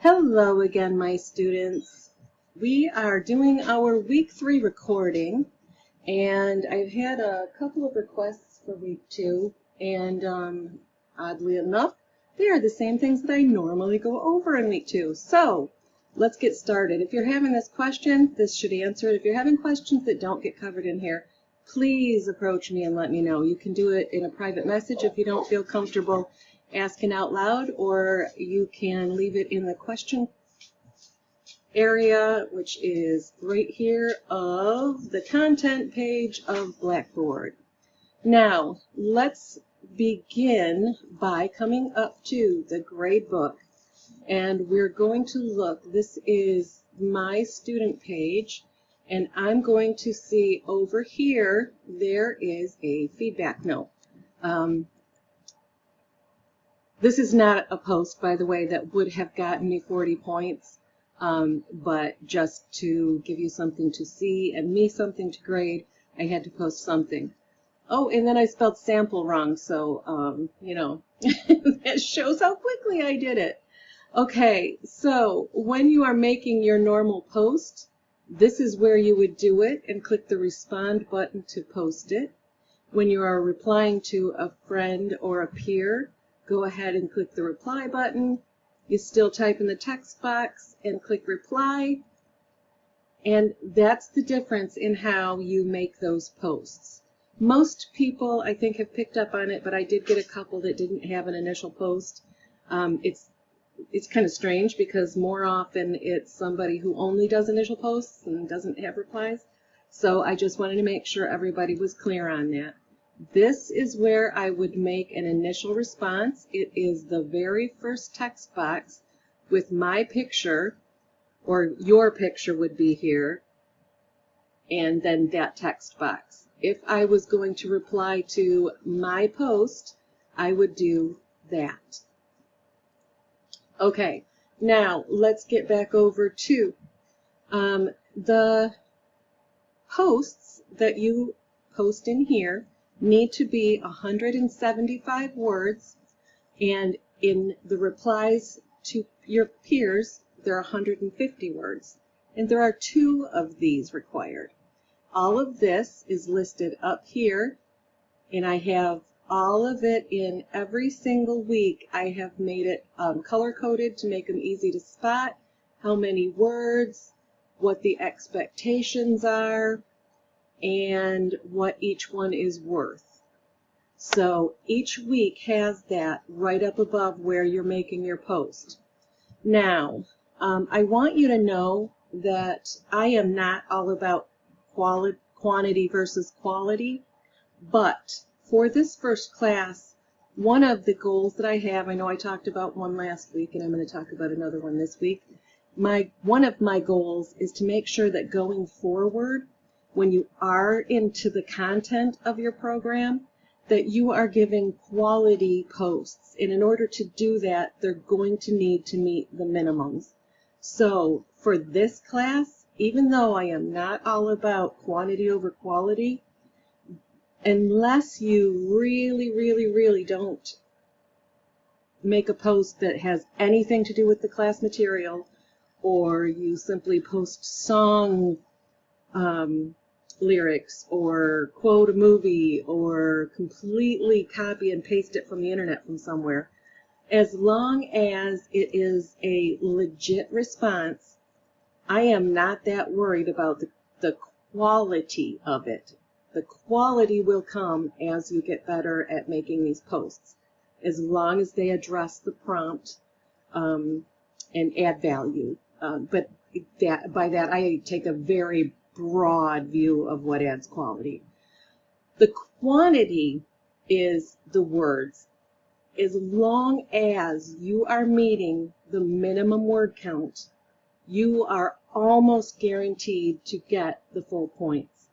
Hello again, my students. We are doing our week 3 recording, and I've had a couple of requests for week 2, and oddly enough, they are the same things that I normally go over in week 2. So let's get started. If you're having this question, this should answer it. If you're having questions that don't get covered in here, please approach me and let me know. You can do it in a private message if you don't feel comfortable asking out loud, or you can leave it in the question area, which is right here of the content page of Blackboard. Now, let's begin by coming up to the Gradebook, and we're going to look. This is my student page, and I'm going to see over here there is a feedback note. This is not a post, by the way, that would have gotten me 40 points, but just to give you something to see and me something to grade, I had to post something. Oh, and then I spelled sample wrong, so, that shows how quickly I did it. Okay, so when you are making your normal post, this is where you would do it and click the respond button to post it. When you are replying to a friend or a peer, go ahead and click the reply button. You still type in the text box and click reply. And that's the difference in how you make those posts. Most people, I think, have picked up on it, but I did get a couple that didn't have an initial post. It's kind of strange because more often it's somebody who only does initial posts and doesn't have replies. So I just wanted to make sure everybody was clear on that. This is where I would make an initial response. It is the very first text box with my picture, or your picture would be here, and then that text box. If I was going to reply to my post, I would do that. Okay, now let's get back over to the posts that you post in here need to be 175 words, and in the replies to your peers, there are 150 words, and there are 2 of these required. All of this is listed up here, and I have all of it in every single week. I have made it color-coded to make them easy to spot, how many words, what the expectations are, and what each one is worth. So each week has that right up above where you're making your post. Now, I want you to know that I am not all about quantity versus quality, but for this first class, one of the goals that I have, I know I talked about one last week and I'm going to talk about another one this week. One of my goals is to make sure that going forward, when you are into the content of your program, that you are giving quality posts. And in order to do that, they're going to need to meet the minimums. So for this class, even though I am not all about quantity over quality, unless you really don't make a post that has anything to do with the class material, or you simply post song lyrics, or quote a movie, or completely copy and paste it from the internet from somewhere, as long as it is a legit response, I am not that worried about the quality of it. The quality will come as you get better at making these posts, as long as they address the prompt and add value. But by that, I take a very broad view of what adds quality. The quantity is the words. As long as you are meeting the minimum word count, you are almost guaranteed to get the full points.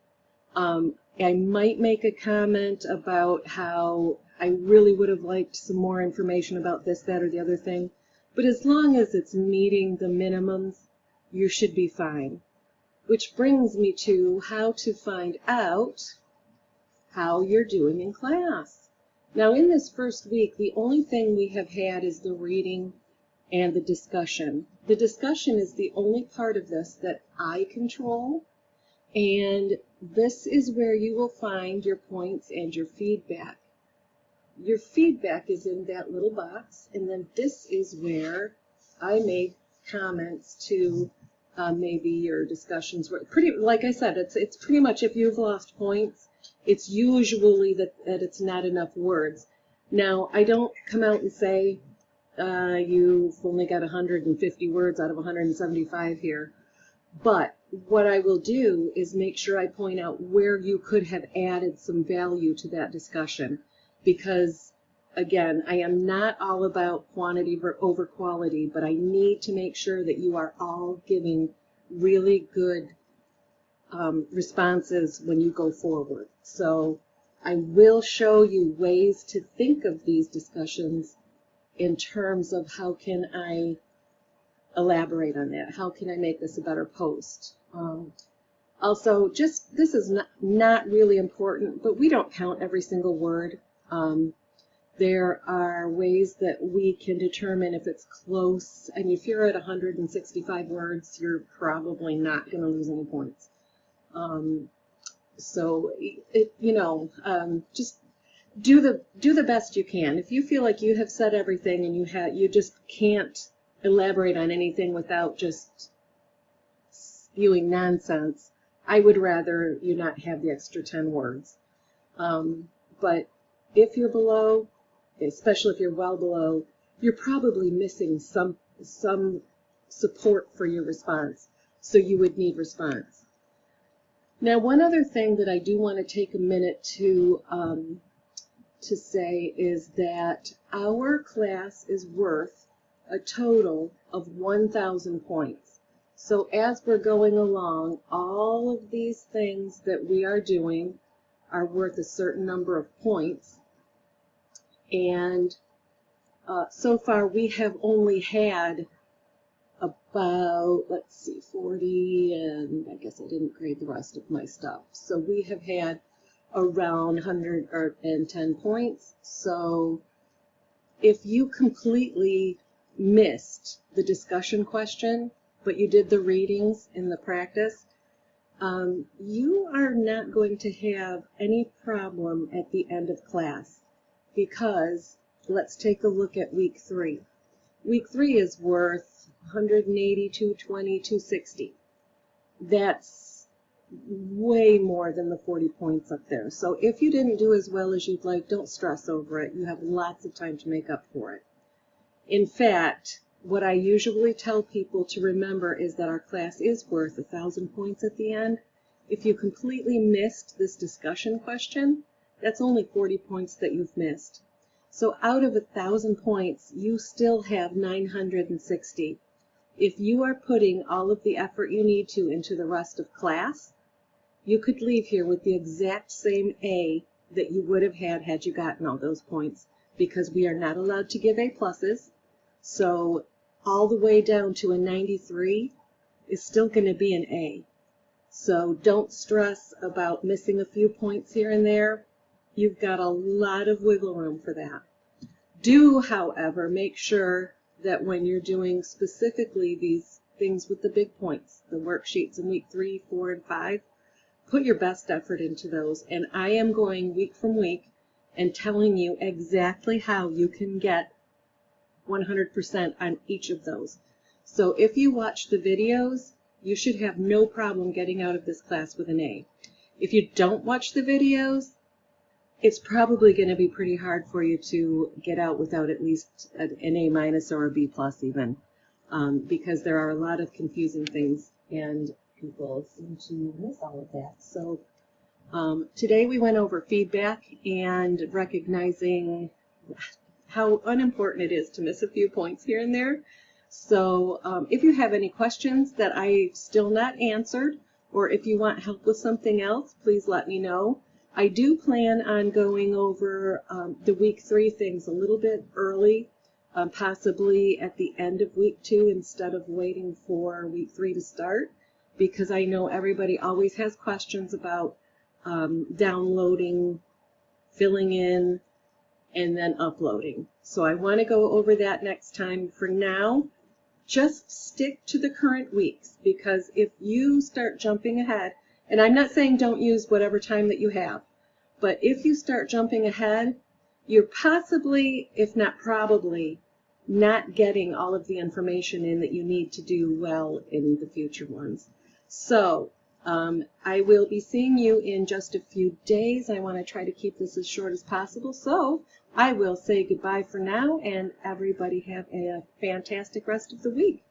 I might make a comment about how I really would have liked some more information about this, that, or the other thing, but as long as it's meeting the minimums, you should be fine. Which brings me to how to find out how you're doing in class. Now, in this first week, the only thing we have had is the reading and the discussion. The discussion is the only part of this that I control, and this is where you will find your points and your feedback. Your feedback is in that little box, and then this is where I make comments to maybe your discussions. Pretty, like I said, it's pretty much if you've lost points, it's usually that it's not enough words. Now, I don't come out and say you've only got 150 words out of 175 here, but what I will do is make sure I point out where you could have added some value to that discussion. Because, again, I am not all about quantity over quality, but I need to make sure that you are all giving really good responses when you go forward. So I will show you ways to think of these discussions in terms of how can I elaborate on that? How can I make this a better post? Also, just this is not really important, but we don't count every single word. There are ways that we can determine if it's close, and if you're at 165 words, you're probably not going to lose any points. So, just do the best you can. If you feel like you have said everything and you just can't elaborate on anything without just spewing nonsense, I would rather you not have the extra 10 words. But if you're below, especially if you're well below, you're probably missing some support for your response. So you would need response. Now, one other thing that I do want to take a minute to say is that our class is worth a total of 1,000 points. So as we're going along, all of these things that we are doing are worth a certain number of points. And so far we have only had about, 40, and I guess I didn't grade the rest of my stuff. So we have had around 110 points. So if you completely missed the discussion question, but you did the readings in the practice, you are not going to have any problem at the end of class, because let's take a look at week 3. Week 3 is worth 180, 220, 260. That's way more than the 40 points up there. So if you didn't do as well as you'd like, don't stress over it. You have lots of time to make up for it. In fact, what I usually tell people to remember is that our class is worth 1,000 points at the end. If you completely missed this discussion question, that's only 40 points that you've missed. So out of 1,000 points, you still have 960. If you are putting all of the effort you need to into the rest of class, you could leave here with the exact same A that you would have had you gotten all those points, because we are not allowed to give A pluses. So all the way down to a 93 is still going to be an A. So don't stress about missing a few points here and there. You've got a lot of wiggle room for that. Do, however, make sure that when you're doing specifically these things with the big points, the worksheets in week 3, 4, and 5, put your best effort into those. And I am going week from week and telling you exactly how you can get 100% on each of those. So if you watch the videos, you should have no problem getting out of this class with an A. If you don't watch the videos, it's probably going to be pretty hard for you to get out without at least an A minus or a B plus even, because there are a lot of confusing things and people seem to miss all of that. So today we went over feedback and recognizing how unimportant it is to miss a few points here and there. So if you have any questions that I've still not answered, or if you want help with something else, please let me know. I do plan on going over the week 3 things a little bit early, possibly at the end of week 2 instead of waiting for week 3 to start, because I know everybody always has questions about downloading, filling in and then uploading. So I want to go over that next time. For now, just stick to the current weeks, because if you start jumping ahead, and I'm not saying don't use whatever time that you have, but if you start jumping ahead, you're possibly, if not probably, not getting all of the information in that you need to do well in the future ones. So I will be seeing you in just a few days. I want to try to keep this as short as possible. So I will say goodbye for now, and everybody have a fantastic rest of the week.